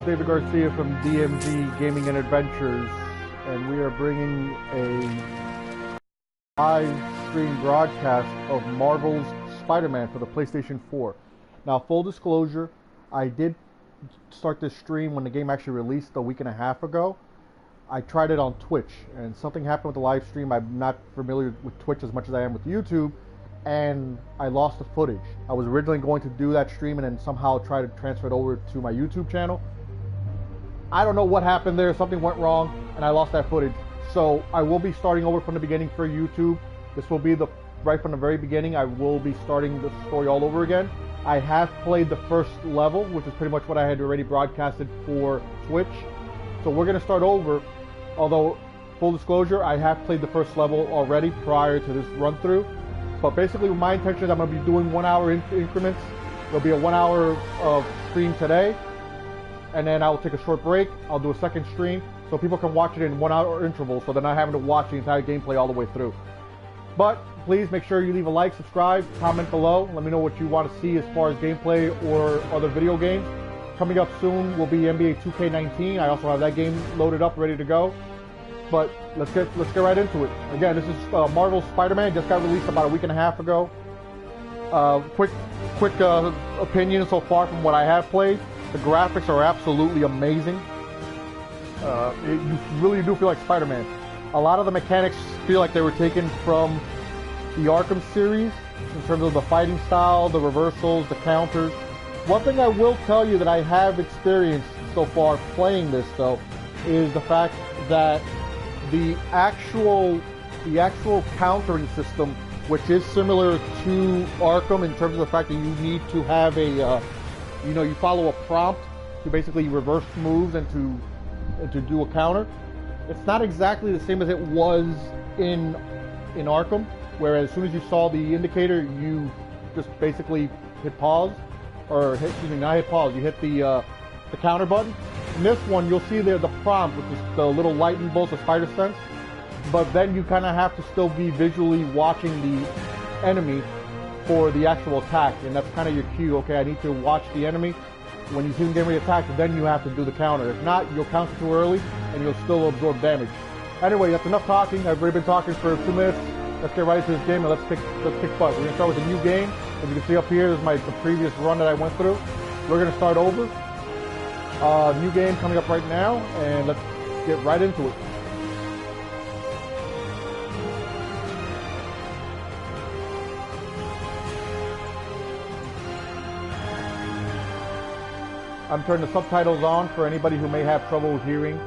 David Garcia from DMZ Gaming and Adventures, and we are bringing a live stream broadcast of Marvel's Spider-Man for the PlayStation 4. Now, full disclosure, I did start this stream when the game actually released a week and a half ago. I tried it on Twitch, and something happened with the live stream. I'm not familiar with Twitch as much as I am with YouTube, and I lost the footage. I was originally going to do that stream and then somehow try to transfer it over to my YouTube channel. I don't know what happened there. Something went wrong, and I lost that footage. So I will be starting over from the beginning for YouTube. This will be right from the very beginning. I will be starting the story all over again. I have played the first level, which is pretty much what I had already broadcasted for Twitch. So we're going to start over. Although, full disclosure, I have played the first level already prior to this run-through. But basically, my intention is I'm going to be doing 1 hour increments. There'll be a 1 hour of stream today. And then I'll take a short break. I'll do a second stream so people can watch it in 1 hour intervals, so they're not having to watch the entire gameplay all the way through. But please make sure you leave a like, subscribe, comment below. Let me know what you want to see as far as gameplay or other video games. Coming up soon will be NBA 2K19. I also have that game loaded up, ready to go. But let's get right into it. Again, this is Marvel's Spider-Man. Just got released about a week and a half ago. Quick opinion so far from what I have played. The graphics are absolutely amazing. You really do feel like Spider-Man. A lot of the mechanics feel like they were taken from the Arkham series in terms of the fighting style, the reversals, the counters. One thing I will tell you that I have experienced so far playing this, though, is the fact that the actual countering system, which is similar to Arkham in terms of the fact that you need to have a, you follow a prompt to basically reverse moves and to do a counter. It's not exactly the same as it was in Arkham, where as soon as you saw the indicator, you just basically hit pause, or not hit pause, you hit the counter button. In this one, you'll see there the prompt, which is the little lightning bolts of spider sense, but then you kind of have to still be visually watching the enemy for the actual attack, and that's kind of your cue. Okay, I need to watch the enemy. When you see them getting ready to attack, then you have to do the counter. If not, you'll counter too early, and you'll still absorb damage. Anyway, that's enough talking. I've already been talking for 2 minutes. Let's get right into this game, and let's kick butt. We're going to start with a new game. As you can see up here, this is the previous run that I went through. We're going to start over. New game coming up right now, and let's get right into it. I'm turning the subtitles on for anybody who may have trouble hearing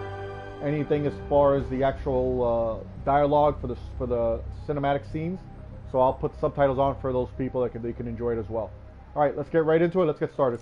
anything as far as the actual dialogue for the cinematic scenes. So I'll put subtitles on for those people that they can enjoy it as well. All right, let's get right into it. Let's get started.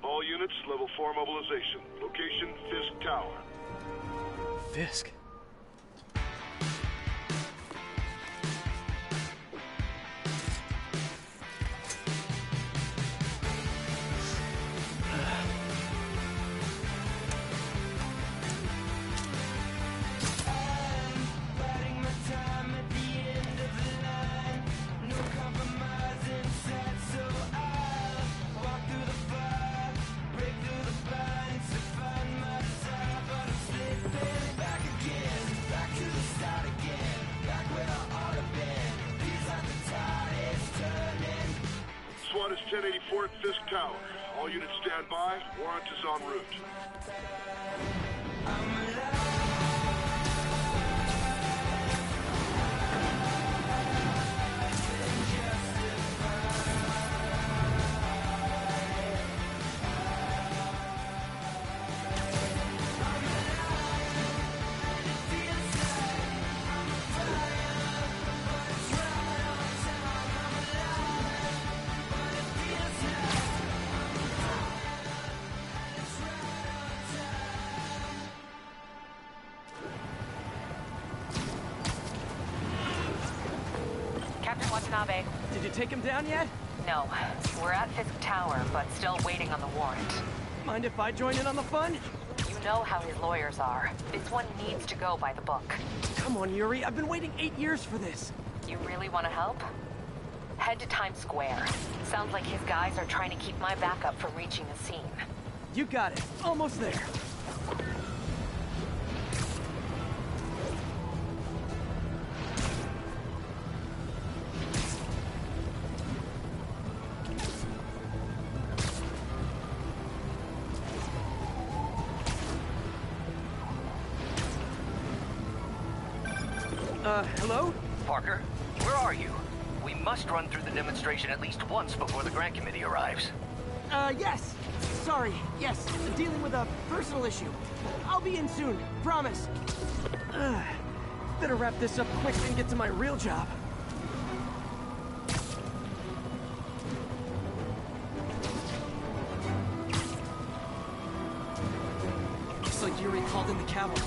All units, level 4 mobilization. Location, Fisk Tower. Fisk? We're at Fisk Tower. All units stand by. Warrant is en route. Captain Watanabe. Did you take him down yet? No, we're at Fisk Tower, but still waiting on the warrant. Mind if I join in on the fun? You know how his lawyers are. This one needs to go by the book. Come on, Yuri. I've been waiting 8 years for this. You really want to help? Head to Times Square. Sounds like his guys are trying to keep my backup from reaching the scene. You got it. Almost there. Hello? Parker, where are you? We must run through the demonstration at least once before the grant committee arrives. Yes. Sorry. Yes. Dealing with a personal issue. I'll be in soon. Promise. Better wrap this up quick and get to my real job. Looks like Yuri called in the cavalry.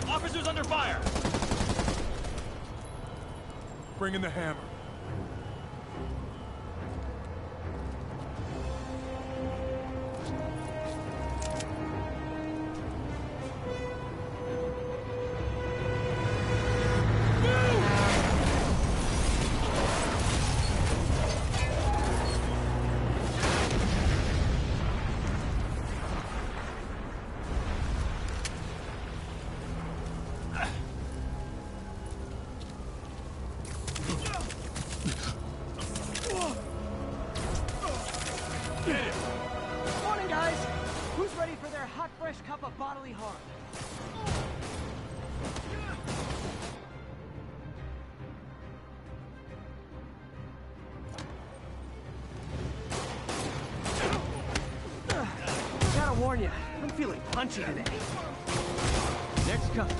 Officers under fire! Bring in the hammer. Morning, guys! Who's ready for their hot, fresh cup of bodily harm? Gotta warn you, I'm feeling punchy today. Next cup.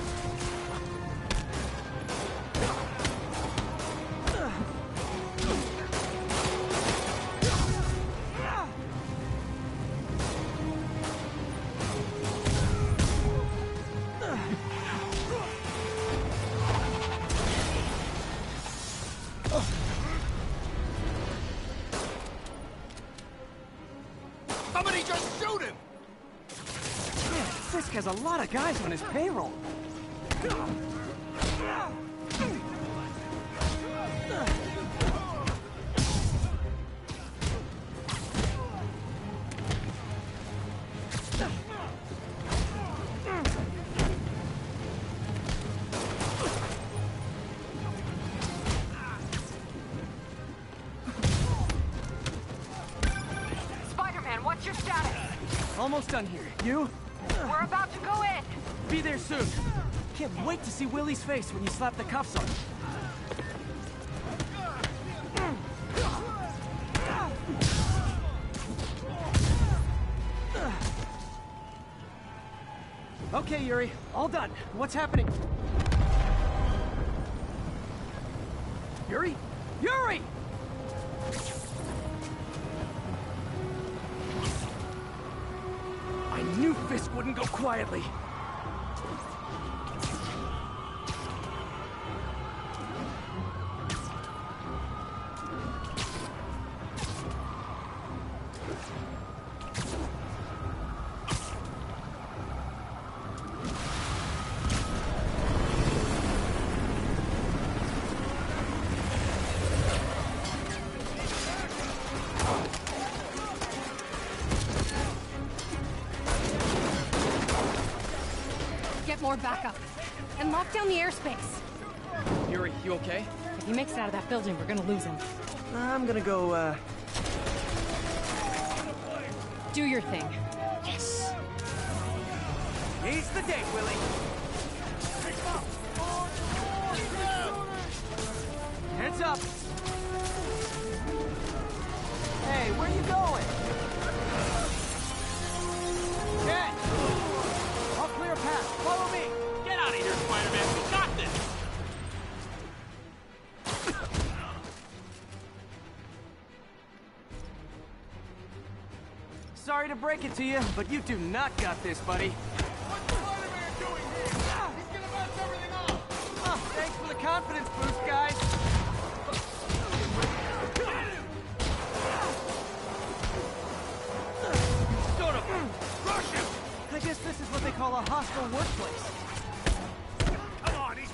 Somebody just shoot him! Fisk has a lot of guys on his payroll. Spider-Man, what's your status? Almost done here. You? We're about to go in! Be there soon. Can't wait to see Willie's face when you slap the cuffs on him. Okay, Yuri. All done. What's happening? Yuri? Yuri! I knew Fisk wouldn't go quietly. more backup. And lock down the airspace. Yuri, you okay? If he makes it out of that building, we're gonna lose him. I'm gonna go, Do your thing. Yes! He's the day, Willie! Hands up! Hey, where you going? Ken! I'll clear a path. Follow me! Get out of here, Spider-Man. We got this. Sorry to break it to you, but you do not got this, buddy. What's Spider-Man doing here? He's gonna mess everything up. Oh, thanks for the confidence boost, guys. Son of a... Rush him! I guess this is what they call a hostile workplace. Come on, he's...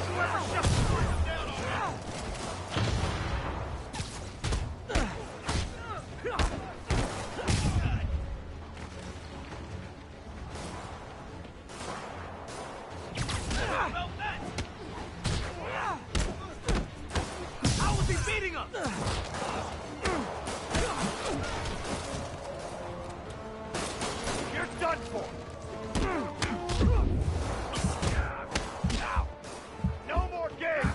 Whoever shot him down already. How was he beating us? You're done for. Now, no more games.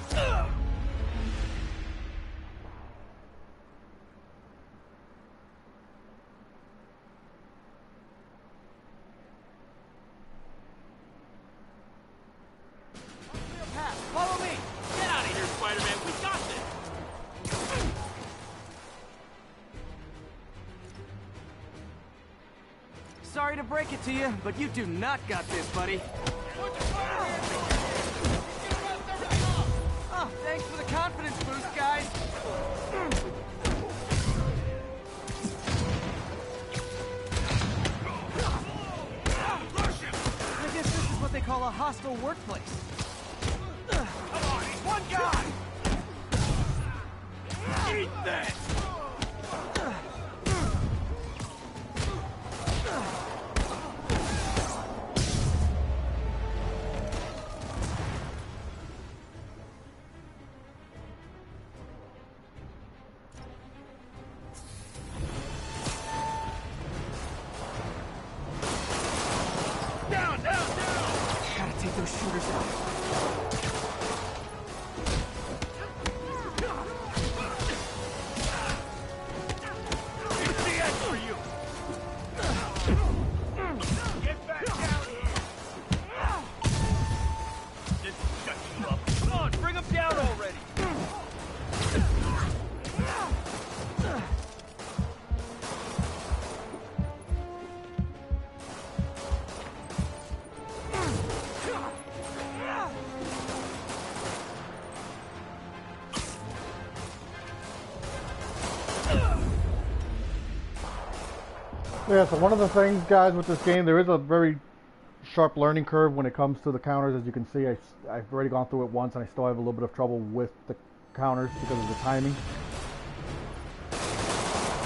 Follow me! Get out of here, Spider-Man. We got this. Sorry to break it to you, but you do not got this, buddy. What's Spider-Man doing here? He's gonna mess everything up. Oh, thanks for the confidence boost, guys. Rush him. I guess this is what they call a hostile workplace. Come on, he's one guy. Eat that. Down, down, down. Gotta take those shooters out. It's the end for you. Get back down here. This will shut you up. Come on, bring him down already. Yeah, so one of the things, guys, with this game, there is a very sharp learning curve when it comes to the counters. As you can see, I've already gone through it once, and I still have a little bit of trouble with the counters because of the timing.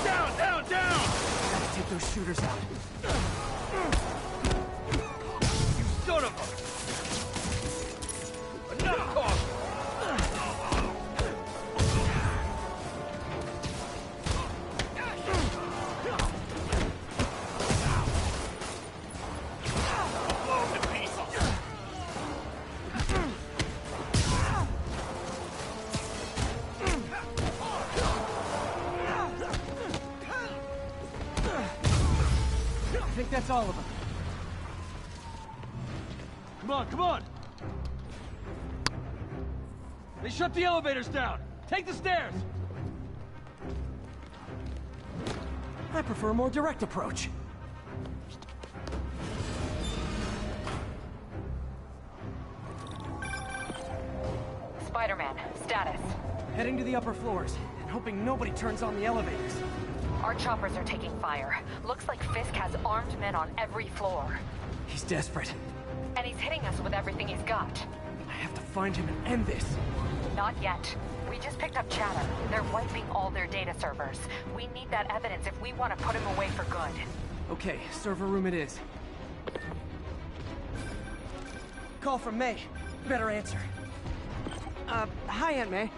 Down, down, down. Gotta take those shooters out. You son of a... Enough talk. Blow him to pieces. I think that's all of them. Come on, come on. They shut the elevators down. Take the stairs. I prefer a more direct approach. Spider-Man, status. Heading to the upper floors, and hoping nobody turns on the elevators. Our choppers are taking fire. Looks like Fisk has armed men on every floor. He's desperate. And he's hitting us with everything he's got. I have to find him and end this. Not yet. We just picked up chatter. They're wiping all their data servers. We need that evidence if we want to put him away for good. Okay, server room it is. Call from May. Better answer. Hi, Aunt May.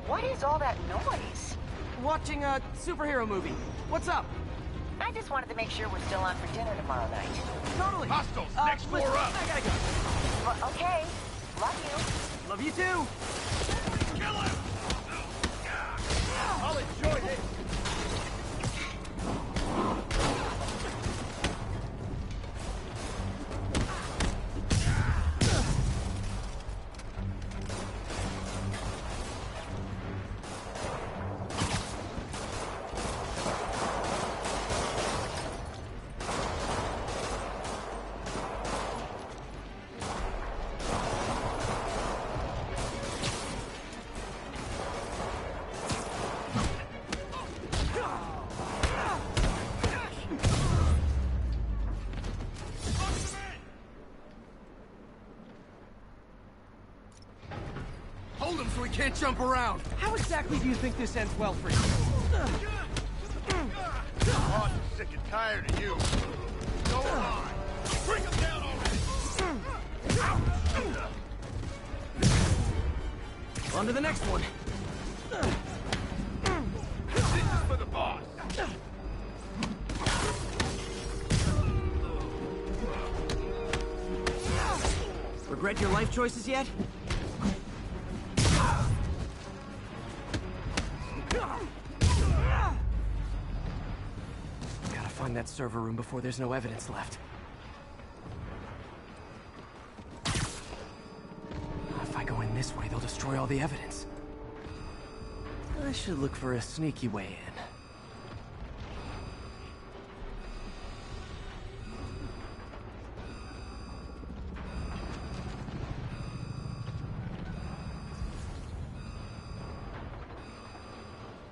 What is all that noise? Watching a superhero movie. What's up? I just wanted to make sure we're still on for dinner tomorrow night. Totally. Hostiles, next floor listen, up. I gotta go. Well, okay. Love you. Love you too. Kill him! I'll enjoy this. Hold him so he can't jump around. How exactly do you think this ends well for you? Boss is sick and tired of you. Go on. Bring him down already. On to the next one. This is for the boss. Regret your life choices yet? Gotta find that server room before there's no evidence left. If I go in this way, they'll destroy all the evidence. I should look for a sneaky way in.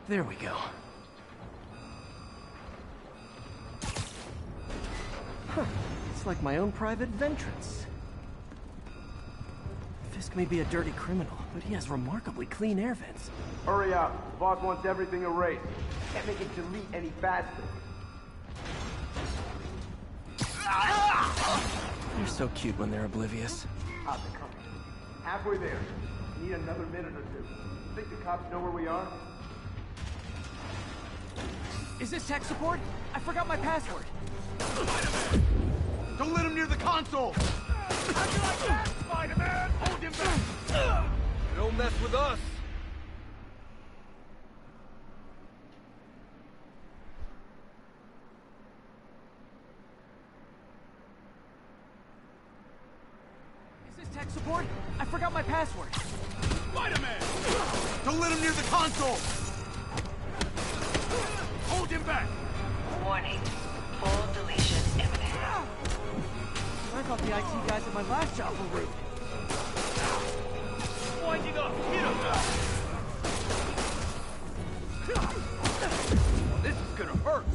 There we go. Huh. It's like my own private ventrance. Fisk may be a dirty criminal, but he has remarkably clean air vents. Hurry up. Boss wants everything erased. Can't make it delete any faster. They're so cute when they're oblivious. How's it coming? Halfway there. Need another minute or two. Think the cops know where we are? Is this tech support? I forgot my password. Spider-Man! Don't let him near the console! How'd you like that, Spider-Man? Hold him back! Don't mess with us! Is this tech support? I forgot my password. Spider-Man! Don't let him near the console! Hold him back! Warning. Full deletion imminent. I thought the IT guys at my last job were rude. Winding up! Hit him now! This is gonna hurt!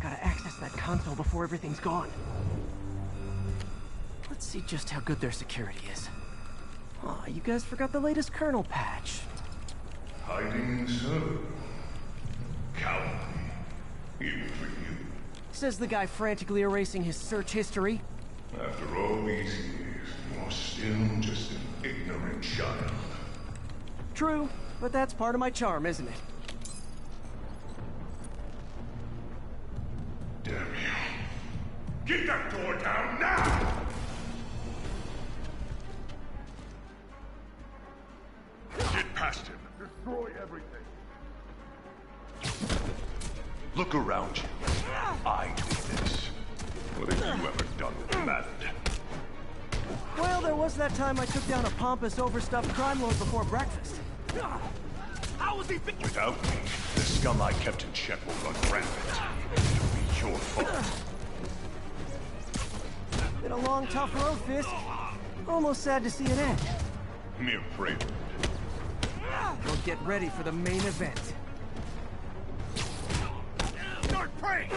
Gotta access that console before everything's gone. Let's see just how good their security is. Aw, you guys forgot the latest kernel patch. Hiding so. Cowardly. Even for you. Says the guy frantically erasing his search history. After all these years, you're still just an ignorant child. True, but that's part of my charm, isn't it? Damn you. Keep that door down now! Get past him. Destroy everything. Look around you. I do this. What have you ever done that mattered? Well, there was that time I took down a pompous, overstuffed crime lord before breakfast. How was he thinking? Without me, the scum I kept in check will run rampant. It'll be your fault. Been a long, tough road, Fisk. Almost sad to see it end. Mere prelude. Well, get ready for the main event. Start praying!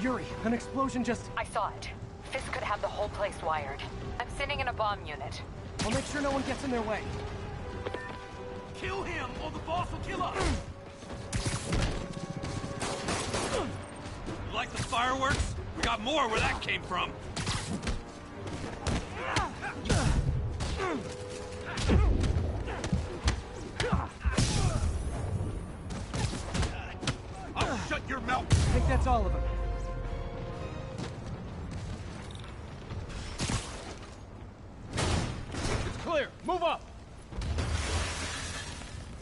Yuri, an explosion just... I saw it. Fisk could have the whole place wired. I'm sending in a bomb unit. I'll make sure no one gets in their way. Kill him, or the boss will kill us! You like the fireworks? We got more where that came from. I'll shut your mouth! I think that's all of them. It's clear! Move up!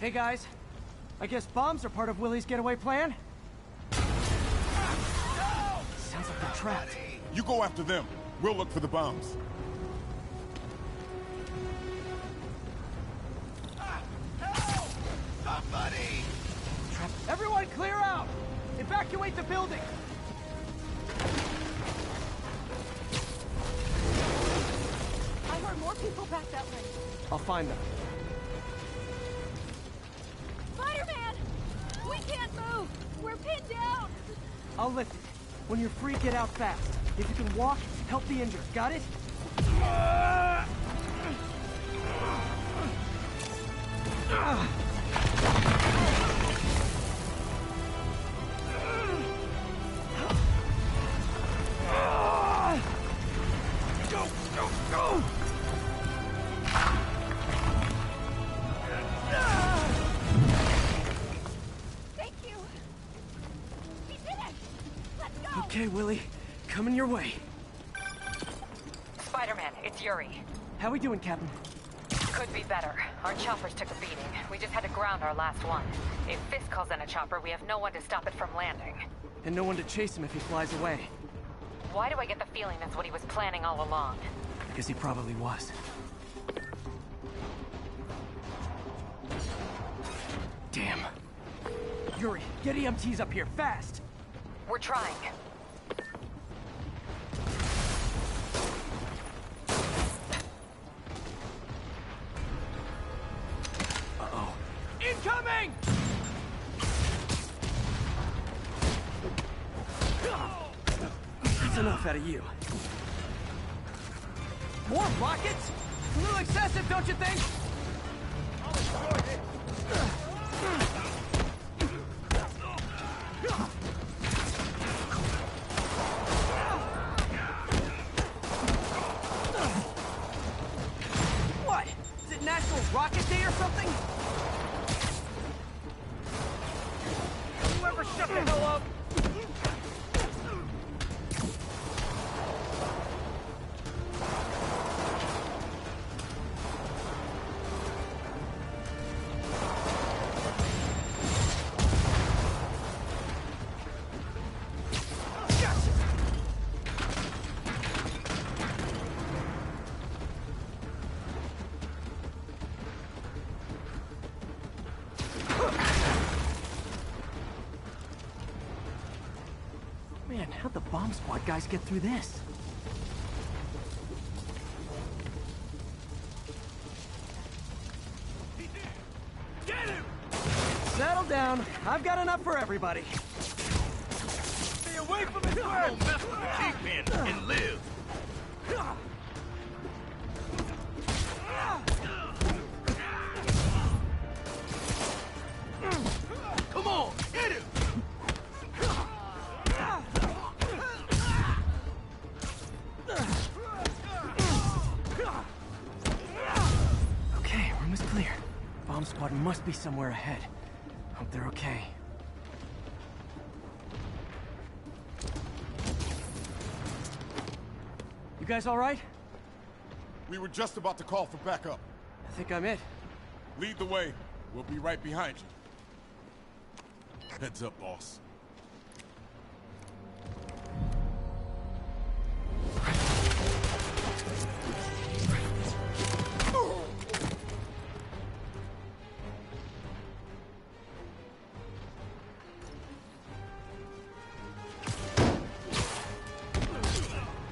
Hey guys, I guess bombs are part of Willie's getaway plan? Sounds like they're trapped. You go after them. We'll look for the bombs. Help! Somebody! Trapped. Everyone clear out! Evacuate the building! I heard more people back that way. I'll find them. Spider-Man! We can't move! We're pinned down! I'll lift it. When you're free, get out fast. If you can walk, help the injured. Got it? Go, go, go! Thank you! We did it! Let's go! Okay, Willie. Coming your way. Spider-Man, it's Yuri. How we doing, Captain? Could be better. Our choppers took a beating. We just had to ground our last one. If Fisk calls in a chopper, we have no one to stop it from landing. And no one to chase him if he flies away. Why do I get the feeling that's what he was planning all along? Because he probably was. Damn. Yuri, get EMTs up here, fast! We're trying. Uh-oh. Incoming! That's enough out of you. More rockets? A little excessive, don't you think? What? Is it National Rocket Day or something? Whoever shut the hell up! Man, how'd the bomb squad guys get through this? Get him! Settle down. I've got enough for everybody. Stay away from his square! Don't mess with the Kingpin and live! Come on, hit him! Okay, room is clear. Bomb squad must be somewhere ahead. Hope they're okay. You guys all right? We were just about to call for backup. I think I'm it. Lead the way. We'll be right behind you. Heads up, boss.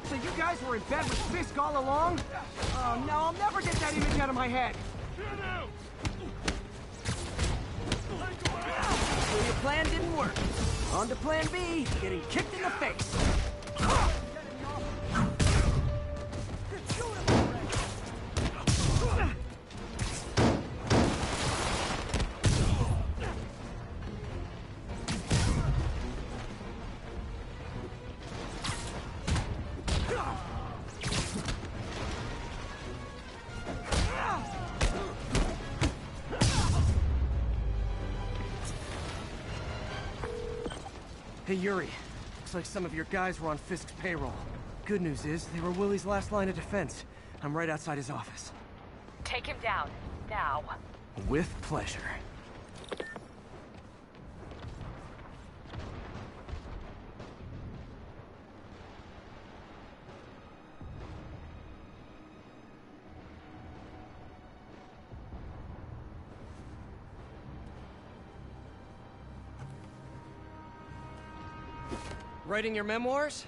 So you guys were in bed with Fisk all along? Oh no, I'll never get that image out of my head. So your plan didn't work. On to plan B, getting kicked in the face. Hey, Yuri. Looks like some of your guys were on Fisk's payroll. Good news is, they were Willie's last line of defense. I'm right outside his office. Take him down, now. With pleasure. Writing your memoirs?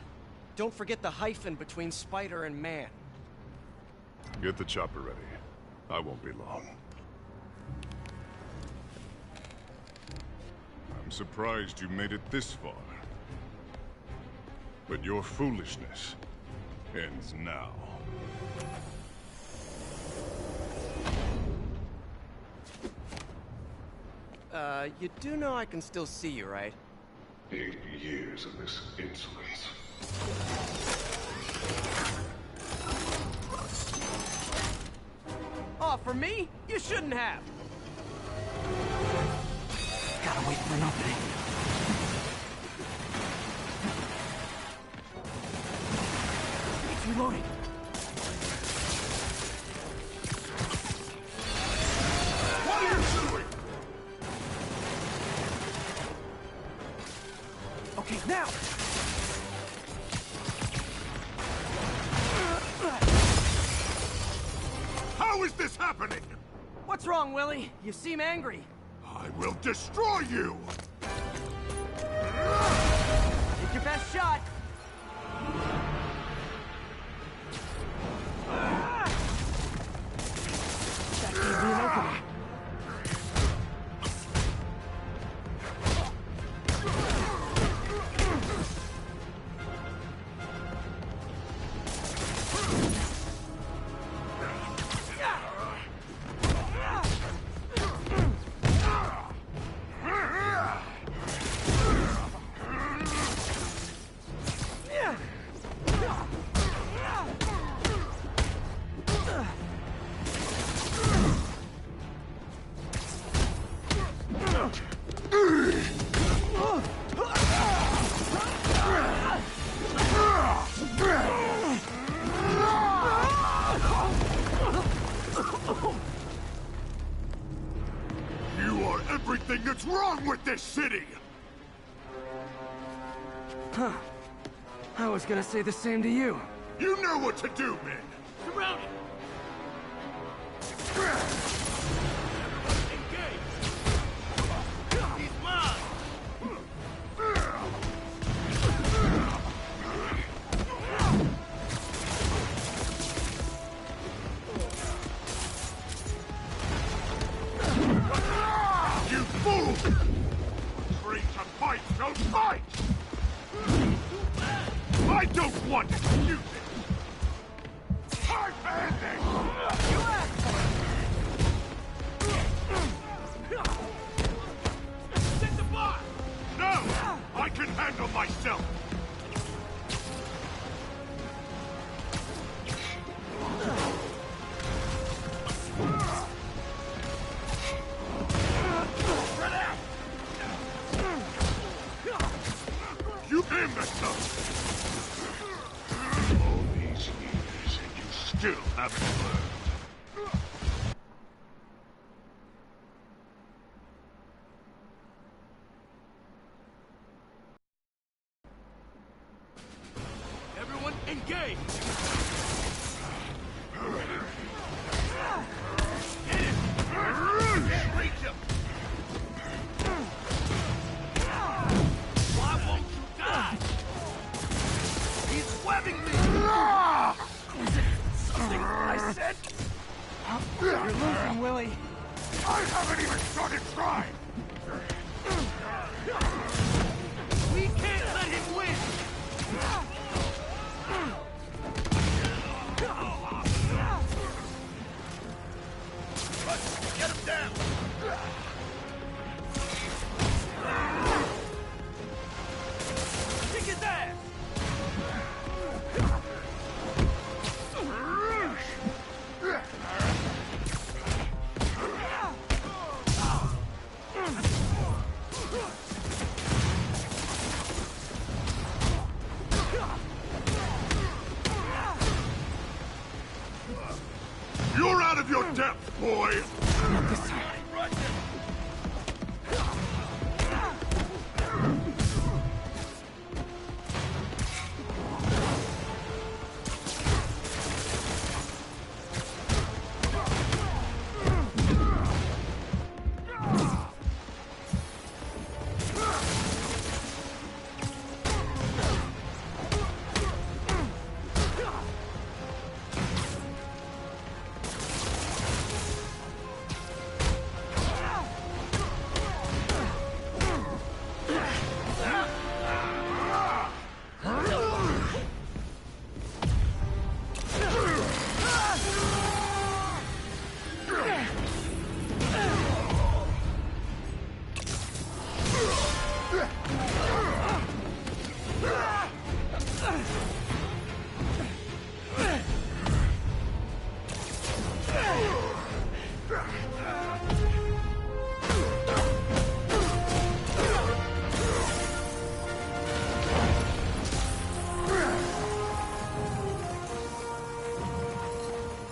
Don't forget the hyphen between Spider and Man. Get the chopper ready. I won't be long. I'm surprised you made it this far. But your foolishness ends now. You do know I can still see you, right? 8 years of this insolence. Oh, for me? You shouldn't have. Gotta wait for an opening. It's reloading. What are you doing? Okay, now! How is this happening? What's wrong, Willie? You seem angry. I will destroy you! Take your best shot. That gave me an opening. You are everything that's wrong with this city! Huh. I was gonna say the same to you. You know what to do, men! Surrounded! He's mine! You fool! Free to fight, don't fight! I don't want excuses! I'm ending! You asked for it! Set the bar! No! I can handle myself! You imbecile! All these years, and you still haven't learned. Everyone engage! Hit him! Can't reach him! Why won't you die? He's webbing me! Was it something I said? You're losing, Willie. I haven't even started trying! boy! Not this time.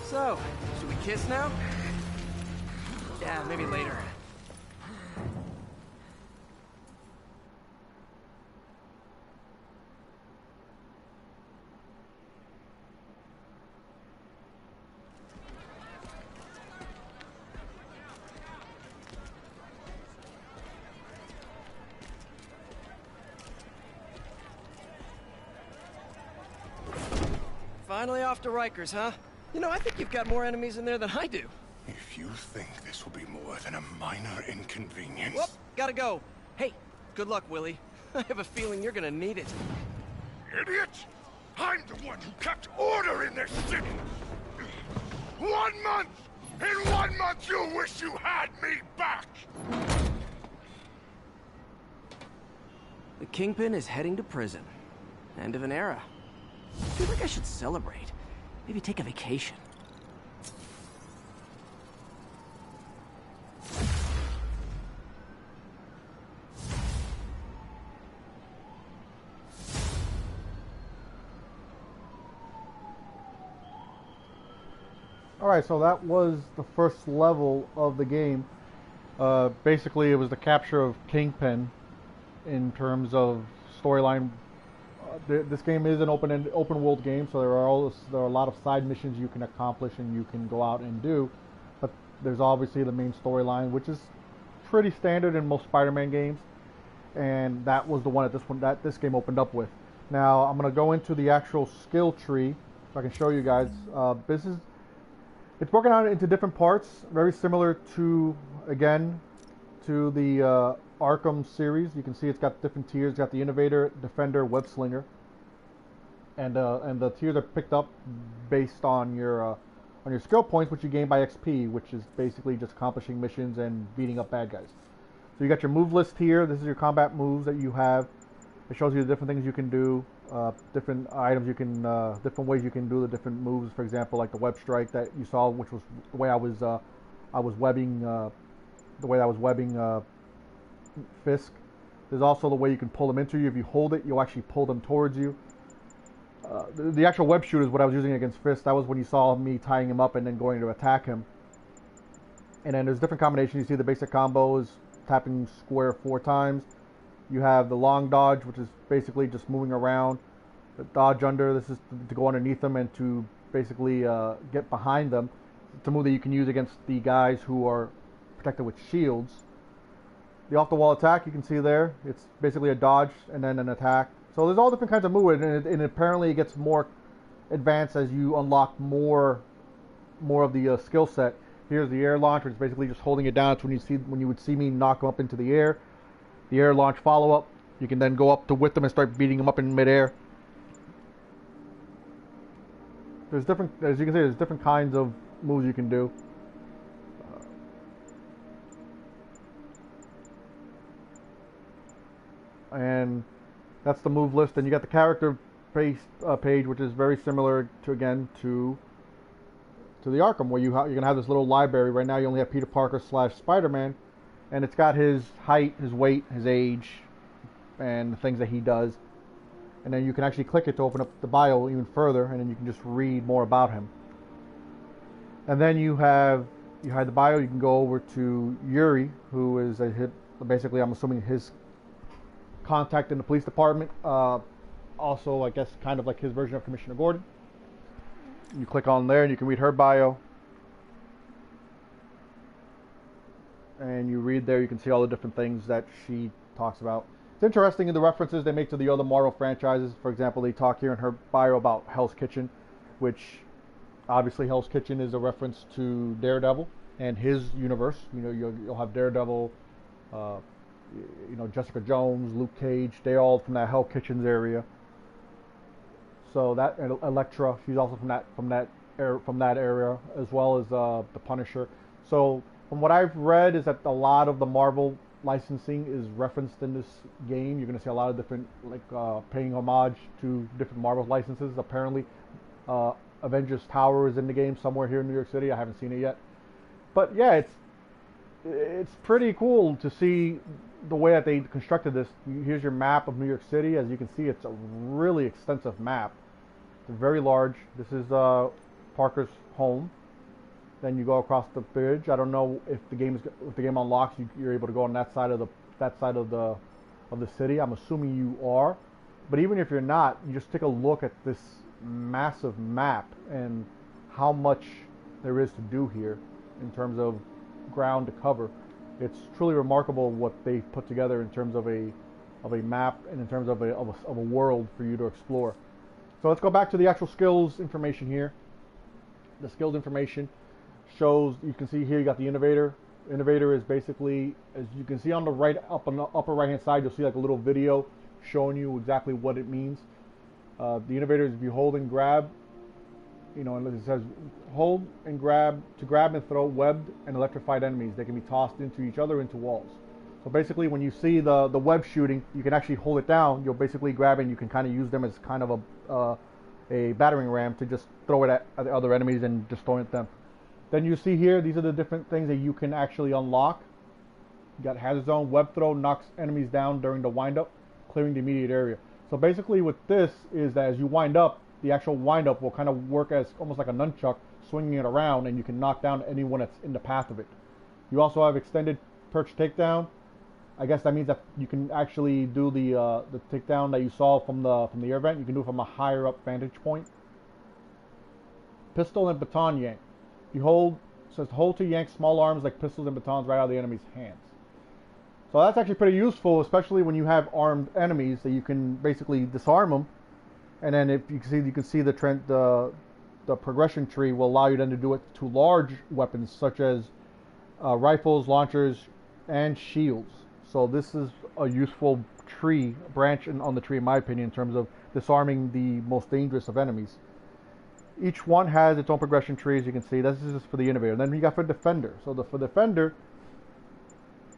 So, should we kiss now? Yeah, maybe later. Finally off to Rikers, huh? You know, I think you've got more enemies in there than I do. If you think this will be more than a minor inconvenience... Whoop, gotta go. Hey, good luck, Willie. I have a feeling you're gonna need it. Idiot! I'm the one who kept order in this city! 1 month! In 1 month you'll wish you had me back! The Kingpin is heading to prison. End of an era. I feel like I should celebrate. Maybe take a vacation. Alright, so that was the first level of the game. Basically, it was the capture of Kingpin in terms of storyline. This game is an open world game, so there are a lot of side missions you can accomplish and you can go out and do. But there's obviously the main storyline, which is pretty standard in most Spider-Man games, and that was the one that this game opened up with. Now I'm going to go into the actual skill tree so I can show you guys. It's broken out into different parts, very similar to the Arkham series. You can see it's got different tiers. It's got the Innovator, Defender, Web Slinger, and the tiers are picked up based on your skill points, which you gain by XP, which is basically just accomplishing missions and beating up bad guys. So you got your move list here. This is your combat moves that you have. It shows you the different things you can do, different items you can, different ways you can do the different moves. For example, like the web strike that you saw, which was the way I was webbing, Fisk. There's also the way you can pull them into you. If you hold it, you'll actually pull them towards you. The actual web shoot is what I was using against Fisk. That was when you saw me tying him up and then going to attack him. And then there's different combinations. You see the basic combos, tapping square 4 times. You have the long dodge, which is basically just moving around. The dodge under, this is to go underneath them and to basically get behind them. It's a move that you can use against the guys who are protected with shields. The off-the-wall attack, you can see there, it's basically a dodge and then an attack. So there's all different kinds of moves, and apparently it gets more advanced as you unlock more of the skill set. Here's the air launch, which is basically just holding it down. It's when you would see me knock them up into the air. The air launch follow-up, you can then go up to with them and start beating them up in midair. There's different, as you can see, there's different kinds of moves you can do. And that's the move list. And you got the character page, which is very similar to the Arkham, where you're gonna have this little library. Right now, you only have Peter Parker / Spider-Man, and it's got his height, his weight, his age, and the things that he does. And then you can actually click it to open up the bio even further, and then you can just read more about him. And then you have you hide the bio, you can go over to Yuri, who is basically, I'm assuming, his contact in the police department. Also, I guess, kind of like his version of Commissioner Gordon. You click on there and you can read her bio. And you read there, you can see all the different things that she talks about. It's interesting in the references they make to the other Marvel franchises. For example, they talk here in her bio about Hell's Kitchen, which obviously Hell's Kitchen is a reference to Daredevil and his universe. You know, you'll have Daredevil, you know, Jessica Jones, Luke Cage. They're all from that Hell Kitchens area. So that, and Elektra, she's also from that area, as well as the Punisher. So from what I've read is that a lot of the Marvel licensing is referenced in this game. You're going to see a lot of different, like, paying homage to different Marvel licenses. Apparently, Avengers Tower is in the game somewhere here in New York City. I haven't seen it yet. But yeah, it's pretty cool to see the way that they constructed this. Here's your map of New York City. As you can see, it's a really extensive map. It's very large. This is Parker's home. Then you go across the bridge. I don't know if the game unlocks, you're able to go on that side of the city. I'm assuming you are. But even if you're not, you just take a look at this massive map and how much there is to do here in terms of ground to cover. It's truly remarkable what they've put together in terms of a map and in terms of a world for you to explore. So let's go back to the actual skills information here. The skills information shows, you can see here, you got the innovator. Innovator is basically, as you can see on the right, on the upper right hand side, you'll see like a little video showing you exactly what it means. The innovator is if you hold and grab, you know, and it says hold and grab to grab and throw webbed and electrified enemies. They can be tossed into each other, into walls. So basically, when you see the web shooting, you can actually hold it down. You'll basically grab it and you can kind of use them as kind of a battering ram to just throw it at the other enemies and destroy them. Then you see here, these are the different things that you can actually unlock. You got Hazard Zone, Web Throw, knocks enemies down during the wind-up, clearing the immediate area. So basically with this is that as you wind up, the actual wind-up will kind of work as almost like a nunchuck, swinging it around, and you can knock down anyone that's in the path of it. You also have Extended Perch Takedown. I guess that means that you can actually do the takedown that you saw from the air vent. You can do it from a higher up vantage point. Pistol and Baton Yank. You hold, says hold to yank small arms like pistols and batons right out of the enemy's hands. So that's actually pretty useful, especially when you have armed enemies, that you can basically disarm them, and then if you can see the trend, the progression tree will allow you then to do it to large weapons such as rifles, launchers, and shields. So this is a useful branch on the tree, in my opinion, in terms of disarming the most dangerous of enemies. Each one has its own progression tree, as you can see. This is just for the innovator. Then you got for defender. So for defender,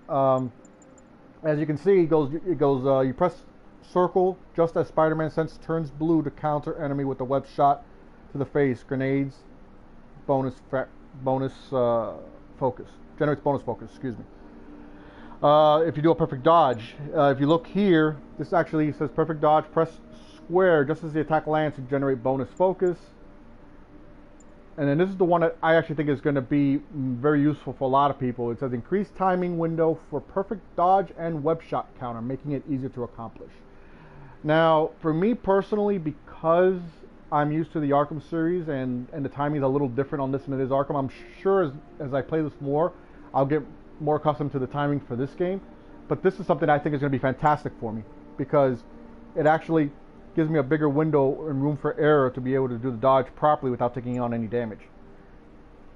as you can see, it goes. You press circle just as Spider-Man sense turns blue to counter enemy with a web shot to the face. Grenades, bonus focus. Generates bonus focus. Excuse me. If you do a perfect dodge, if you look here, this actually says perfect dodge. Press square just as the attack lands to generate bonus focus. And then this is the one that I actually think is going to be very useful for a lot of people. It says increased timing window for perfect dodge and web shot counter, making it easier to accomplish. Now, for me personally, because I'm used to the Arkham series and the timing is a little different on this than it is Arkham, I'm sure as I play this more, I'll get more accustomed to the timing for this game. But this is something I think is going to be fantastic for me, because it actually gives me a bigger window and room for error to be able to do the dodge properly without taking on any damage.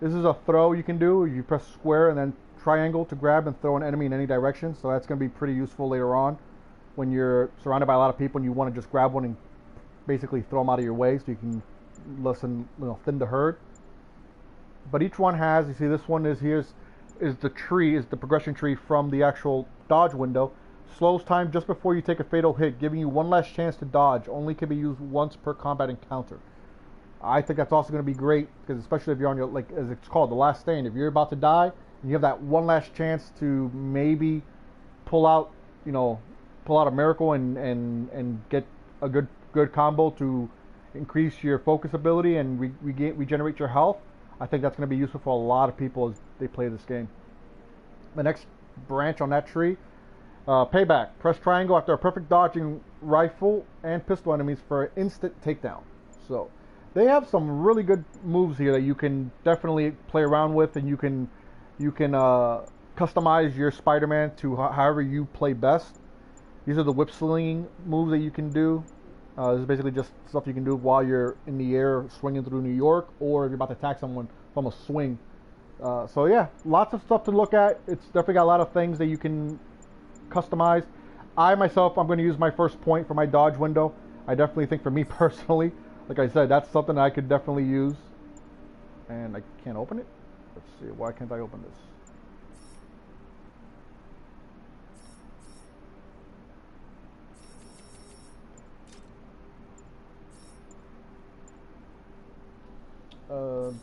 This is a throw you can do. You press square and then triangle to grab and throw an enemy in any direction. So that's going to be pretty useful later on when you're surrounded by a lot of people and you want to just grab one and basically throw them out of your way so you can thin the herd. But each one has, you see this one is the progression tree from the actual dodge window. Slows time just before you take a fatal hit, giving you one last chance to dodge. Only can be used once per combat encounter. I think that's also going to be great, because especially if you're on your, like as it's called, the last stand. If you're about to die and you have that one last chance to maybe pull out a miracle and get a good combo to increase your focus ability and regenerate your health, I think that's going to be useful for a lot of people as they play this game. The next branch on that tree, payback. Press triangle after a perfect dodging rifle and pistol enemies for instant takedown. So they have some really good moves here that you can definitely play around with, and you can customize your Spider-Man to however you play best. These are the whip slinging moves that you can do. This is basically just stuff you can do while you're in the air swinging through New York, or if you're about to attack someone from a swing. So yeah, lots of stuff to look at. It's definitely got a lot of things that you can customize. I'm going to use my first point for my dodge window. I definitely think for me personally, like I said, that's something I could definitely use. And I can't open it? Let's see, why can't I open this?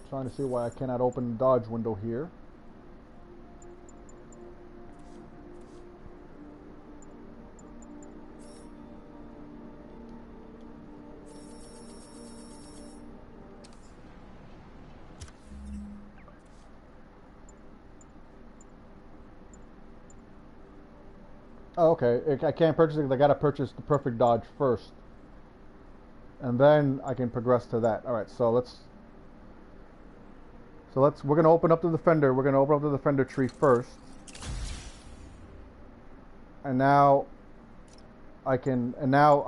Trying to see why I cannot open the dodge window here. Oh, okay. I can't purchase it because I gotta purchase the perfect dodge first, and then I can progress to that. All right. We're gonna open up the Defender. We're gonna open up the Defender tree first, and now I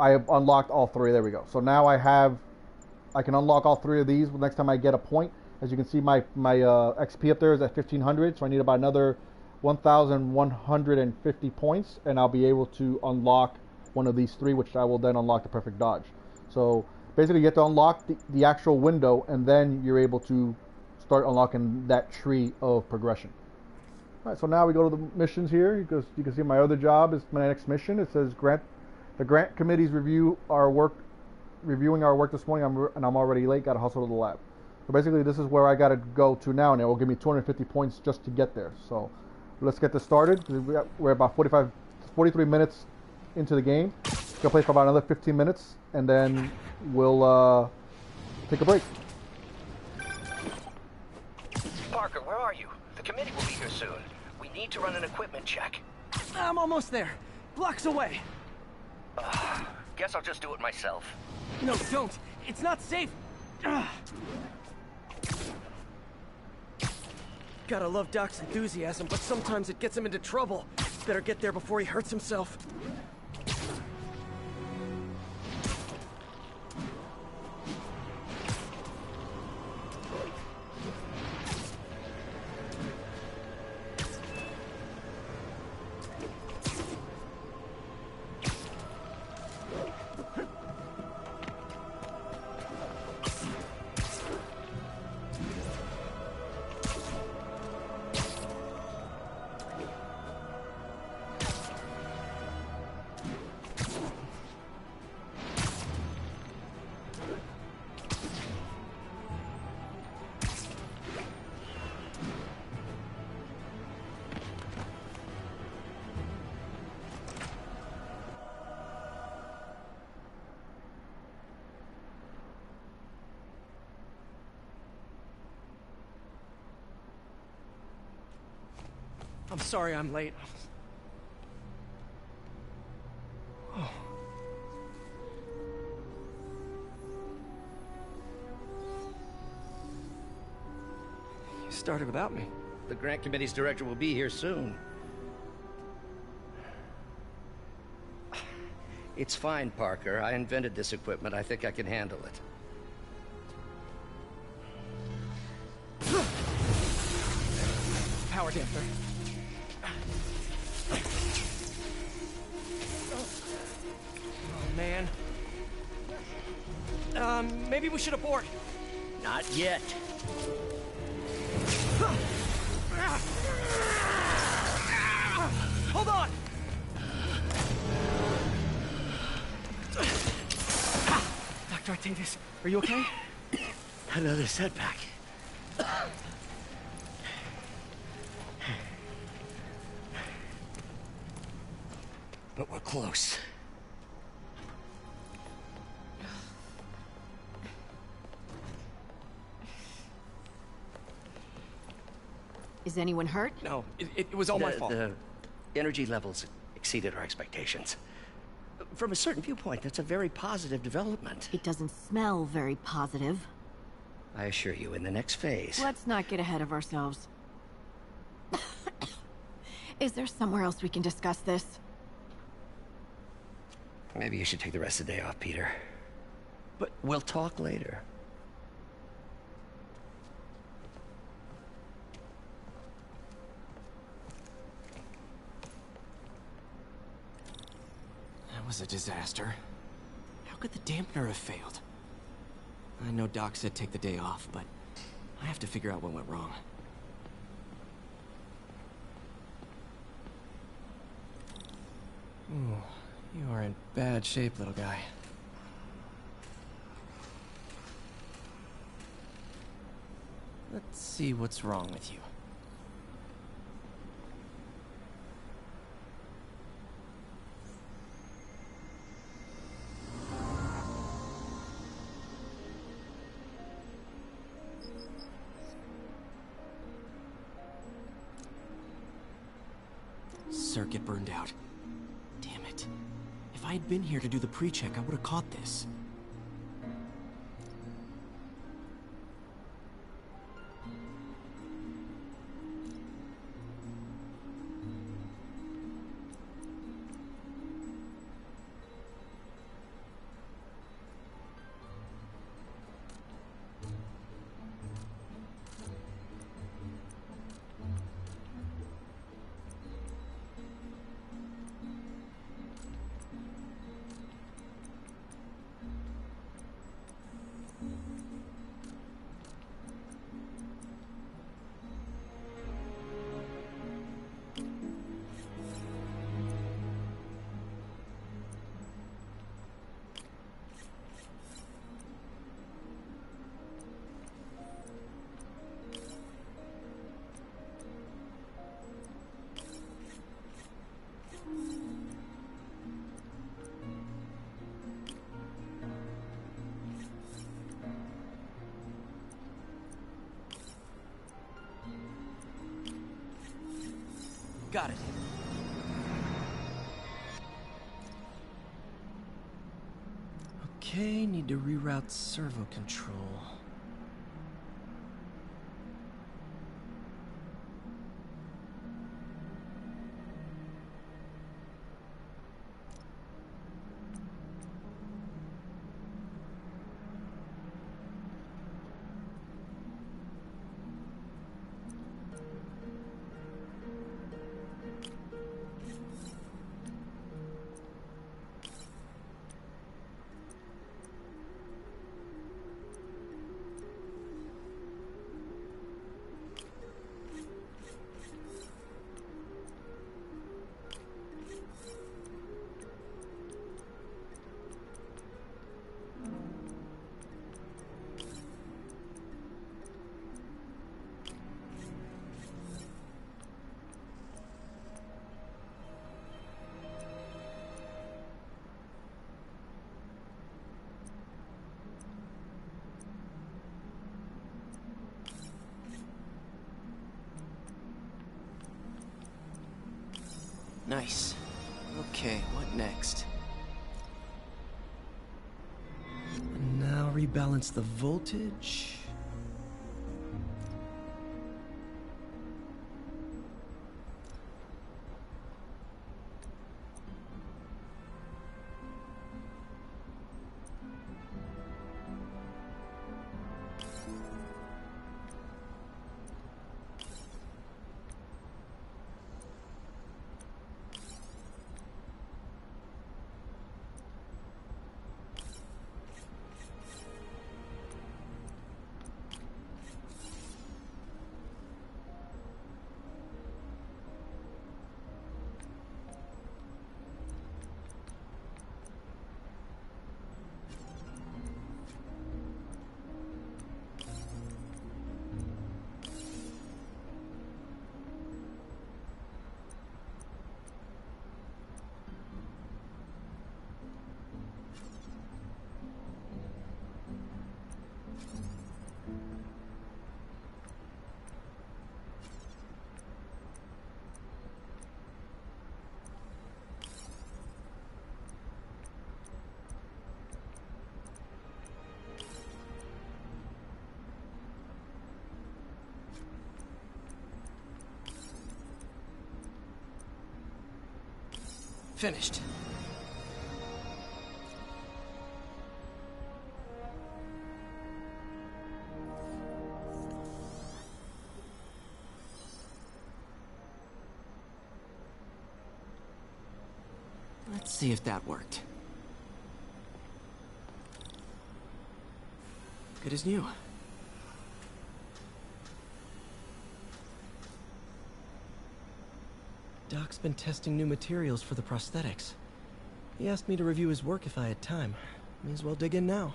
have unlocked all three. There we go. So now I can unlock all three of these next time I get a point. As you can see, my XP up there is at 1500, so I need about another 1150 points, and I'll be able to unlock one of these three, which I will then unlock the perfect dodge. So basically, you have to unlock the actual window, and then you're able to start unlocking that tree of progression. All right, so now we go to the missions here. You can see my other job is my next mission. It says the grant committee's reviewing our work this morning, and I'm already late. Got to hustle to the lab. So basically, this is where I got to go to now, and it will give me 250 points just to get there. So let's get this started. We're about 43 minutes into the game. Gonna play for about another 15 minutes, and then we'll take a break. Parker, where are you? The committee will be here soon. We need to run an equipment check. I'm almost there. Blocks away. Guess I'll just do it myself. No, don't. It's not safe. Gotta love Doc's enthusiasm, but sometimes it gets him into trouble. Better get there before he hurts himself. I'm sorry I'm late. Oh. You started without me. The grant committee's director will be here soon. It's fine, Parker. I invented this equipment. I think I can handle it. Power damper. Oh, man. Maybe we should abort. Not yet. Hold on! Dr. Octavius, are you okay? Another setback. But we're close. Is anyone hurt? No, it was all my fault. The energy levels exceeded our expectations. From a certain viewpoint, that's a very positive development. It doesn't smell very positive. I assure you, in the next phase... Let's not get ahead of ourselves. Is there somewhere else we can discuss this? Maybe you should take the rest of the day off, Peter. But we'll talk later. that was a disaster. How could the dampener have failed? I know Doc said take the day off, but I have to figure out what went wrong. Ooh, you are in bad shape, little guy. Let's see what's wrong with you. Circuit burned out. Damn it. If I had been here to do the pre-check, I would have caught this. Got it. Okay, need to reroute servo control. Nice. Okay, what next? And now rebalance the voltage. Finished. Let's see if that worked. Good as new. Doc's been testing new materials for the prosthetics. He asked me to review his work if I had time. May as well dig in now.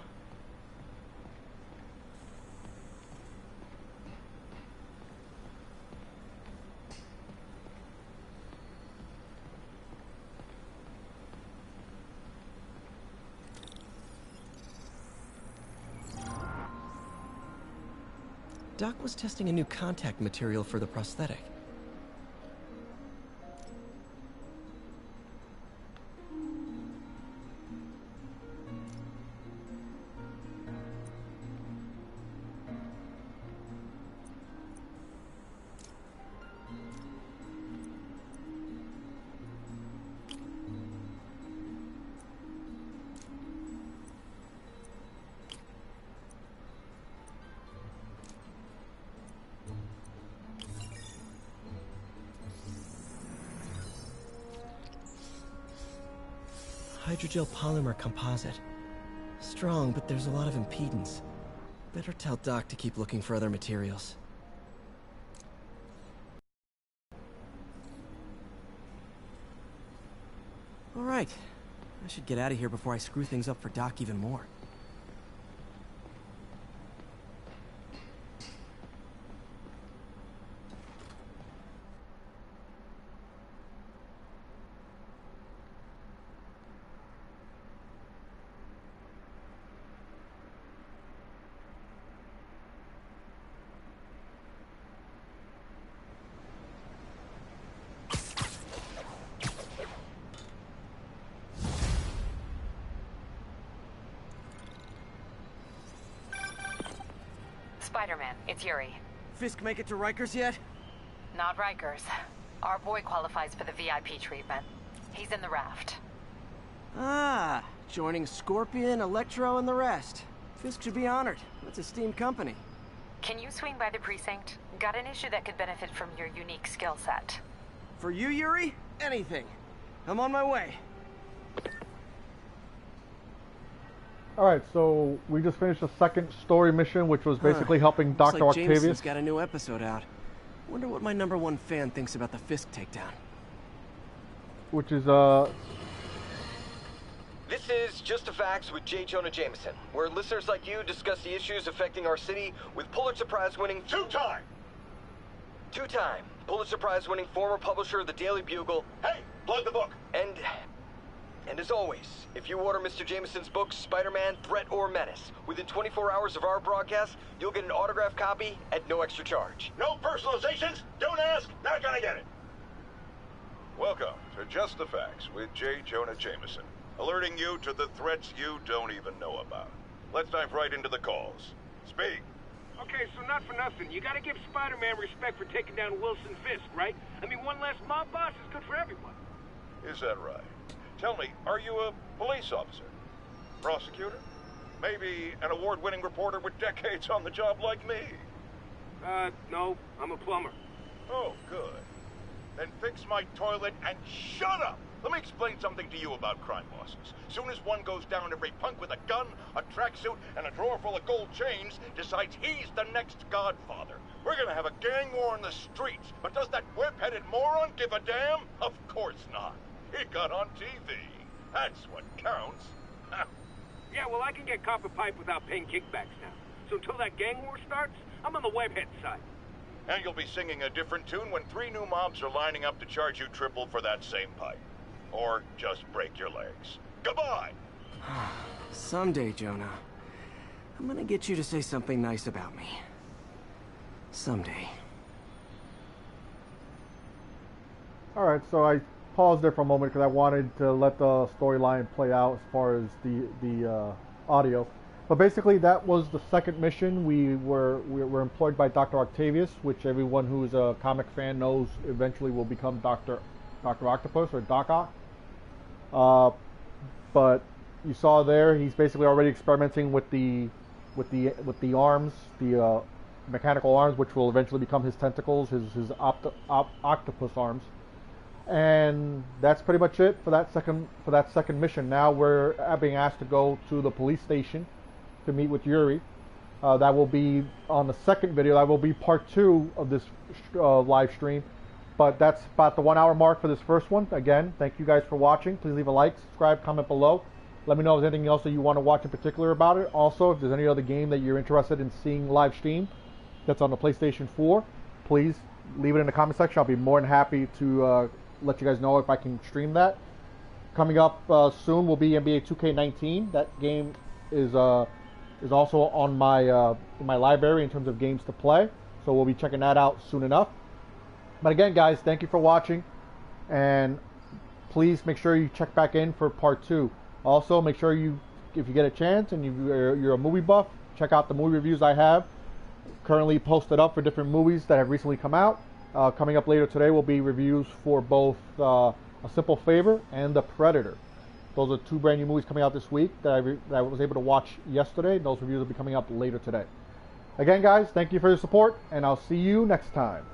Doc was testing a new contact material for the prosthetic. Hydrogel polymer composite. Strong, but there's a lot of impedance. Better tell Doc to keep looking for other materials. All right. I should get out of here before I screw things up for Doc even more. Spiderman, it's Yuri. Fisk make it to Rikers yet? Not Rikers. Our boy qualifies for the VIP treatment. He's in the raft. Ah, joining Scorpion, Electro, and the rest. Fisk should be honored. That's a steam company. Can you swing by the precinct? Got an issue that could benefit from your unique skill set. For you, Yuri? Anything. I'm on my way. Alright, so we just finished the second story mission, which was basically helping Dr. Looks like Octavius. Jameson's got a new episode out. Wonder what my #1 fan thinks about the Fisk takedown. Which is, This is Just the Facts with J. Jonah Jameson, where listeners like you discuss the issues affecting our city with Pulitzer Prize-winning... Two-time Pulitzer Prize-winning former publisher of the Daily Bugle... Hey, plug the book. And as always, if you order Mr. Jameson's book, Spider-Man, Threat or Menace, within 24 hours of our broadcast, you'll get an autographed copy at no extra charge. No personalizations. Don't ask. Not gonna get it. Welcome to Just the Facts with J. Jonah Jameson, alerting you to the threats you don't even know about. Let's dive right into the calls. Speak. Okay, so not for nothing. You gotta give Spider-Man respect for taking down Wilson Fisk, right? I mean, one less mob boss is good for everyone. Is that right? Tell me, are you a police officer? Prosecutor? Maybe an award-winning reporter with decades on the job like me? No, I'm a plumber. Oh, good. Then fix my toilet and shut up! Let me explain something to you about crime bosses. Soon as one goes down, every punk with a gun, a tracksuit, and a drawer full of gold chains decides he's the next godfather. We're gonna have a gang war in the streets, but does that whip-headed moron give a damn? Of course not. He got on TV. That's what counts. Yeah, well, I can get copper pipe without paying kickbacks now. So until that gang war starts, I'm on the webhead side. And you'll be singing a different tune when 3 new mobs are lining up to charge you triple for that same pipe. Or just break your legs. Goodbye! Someday, Jonah, I'm gonna get you to say something nice about me. Someday. alright, so I paused there for a moment because I wanted to let the storyline play out as far as the audio. But basically, that was the second mission. We were employed by Dr. Octavius, which everyone who's a comic fan knows eventually will become Dr. Octopus or Doc Ock. But you saw there, he's basically already experimenting with the arms, the mechanical arms, which will eventually become his tentacles, his octopus arms. And that's pretty much it for that second mission. Now we're being asked to go to the police station to meet with Yuri. That will be on the second video. That will be part 2 of this live stream. But that's about the 1 hour mark for this first one. Again, thank you guys for watching. Please leave a like, subscribe, comment below. Let me know if there's anything else that you want to watch in particular about it. Also, if there's any other game that you're interested in seeing live stream that's on the PlayStation 4, please leave it in the comment section. I'll be more than happy to let you guys know if I can stream that. Coming up soon will be NBA 2K19. That game is also on my in my library in terms of games to play. So we'll be checking that out soon enough. But again, guys, thank you for watching, and please make sure you check back in for part 2. Also, make sure if you get a chance and you're a movie buff, check out the movie reviews I have currently posted up for different movies that have recently come out. Coming up later today will be reviews for both A Simple Favor and The Predator. Those are 2 brand new movies coming out this week that I was able to watch yesterday. Those reviews will be coming up later today. Again, guys, thank you for your support, and I'll see you next time.